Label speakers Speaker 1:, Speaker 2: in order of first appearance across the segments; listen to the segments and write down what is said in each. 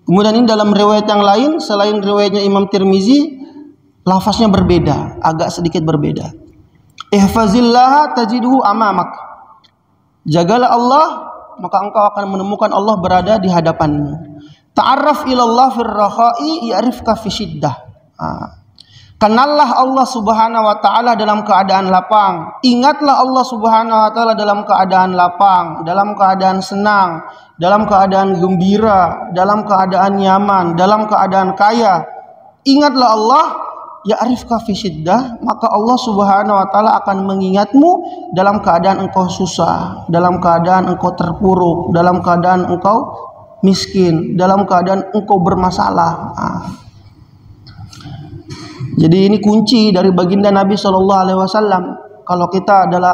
Speaker 1: Kemudian ini dalam riwayat yang lain selain riwayatnya Imam Tirmizi, lafaznya berbeda, agak sedikit berbeda. Ihfazillaha tajidhu amamak. Jagalah Allah, maka engkau akan menemukan Allah berada di hadapanmu. Ta'arraf ilallah fir rakha'i ya'rifka fi syiddah. Kenallah Allah Subhanahu wa taala dalam keadaan lapang. Ingatlah Allah Subhanahu wa taala dalam keadaan lapang, dalam keadaan senang, dalam keadaan gembira, dalam keadaan nyaman, dalam keadaan kaya. Ingatlah Allah, ya'rifka fi syiddah, maka Allah Subhanahu wa taala akan mengingatmu dalam keadaan engkau susah, dalam keadaan engkau terpuruk, dalam keadaan engkau miskin, dalam keadaan engkau bermasalah. Jadi ini kunci dari baginda Nabi Shallallahu Alaihi Wasallam. Kalau kita adalah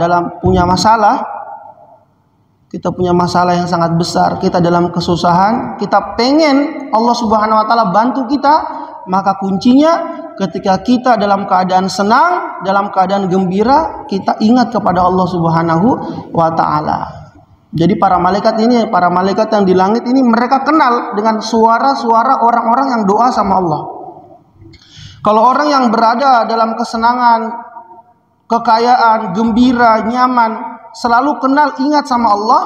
Speaker 1: dalam punya masalah, kita punya masalah yang sangat besar, kita dalam kesusahan, kita pengen Allah Subhanahu Wa Taala bantu kita, maka kuncinya ketika kita dalam keadaan senang, dalam keadaan gembira, kita ingat kepada Allah Subhanahu Wa Taala. Jadi para malaikat yang di langit ini mereka kenal dengan suara-suara orang-orang yang doa sama Allah. Kalau orang yang berada dalam kesenangan, kekayaan, gembira, nyaman, selalu kenal ingat sama Allah,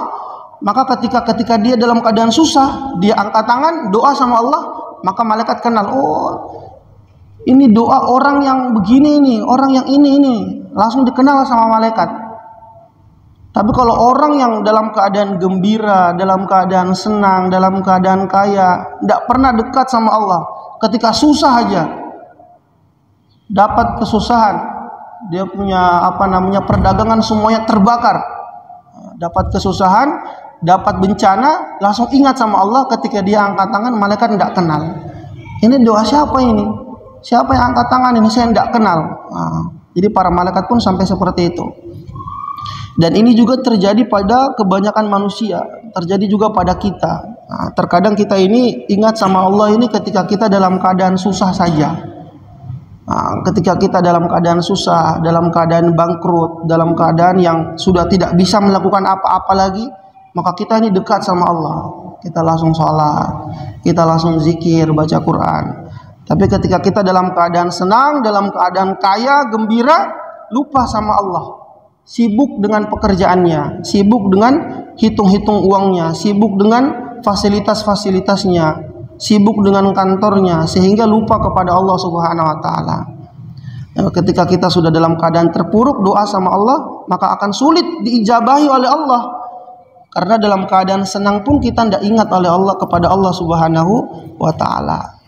Speaker 1: maka ketika dia dalam keadaan susah, dia angkat tangan doa sama Allah, maka malaikat kenal, oh ini doa orang yang begini nih, orang yang ini, langsung dikenal sama malaikat. Tapi kalau orang yang dalam keadaan gembira, dalam keadaan senang, dalam keadaan kaya, tidak pernah dekat sama Allah, ketika susah aja dapat kesusahan, dia punya perdagangan semuanya terbakar, dapat kesusahan, dapat bencana, langsung ingat sama Allah. Ketika dia angkat tangan, malaikat tidak kenal. Ini doa siapa ini? Siapa yang angkat tangan ini? Saya tidak kenal. Jadi para malaikat pun sampai seperti itu. Dan ini juga terjadi pada kebanyakan manusia, terjadi juga pada kita. Terkadang kita ini ingat sama Allah ini ketika kita dalam keadaan susah saja. Ketika kita dalam keadaan susah, dalam keadaan bangkrut, dalam keadaan yang sudah tidak bisa melakukan apa-apa lagi, maka kita ini dekat sama Allah. Kita langsung sholat, kita langsung zikir, baca Quran. Tapi ketika kita dalam keadaan senang, dalam keadaan kaya, gembira, lupa sama Allah. Sibuk dengan pekerjaannya, sibuk dengan hitung-hitung uangnya, sibuk dengan fasilitas-fasilitasnya, sibuk dengan kantornya, sehingga lupa kepada Allah Subhanahu wa taala. Ketika kita sudah dalam keadaan terpuruk, doa sama Allah, maka akan sulit diijabahi oleh Allah. Karena dalam keadaan senang pun kita tidak ingat oleh Allah kepada Allah Subhanahu wa taala.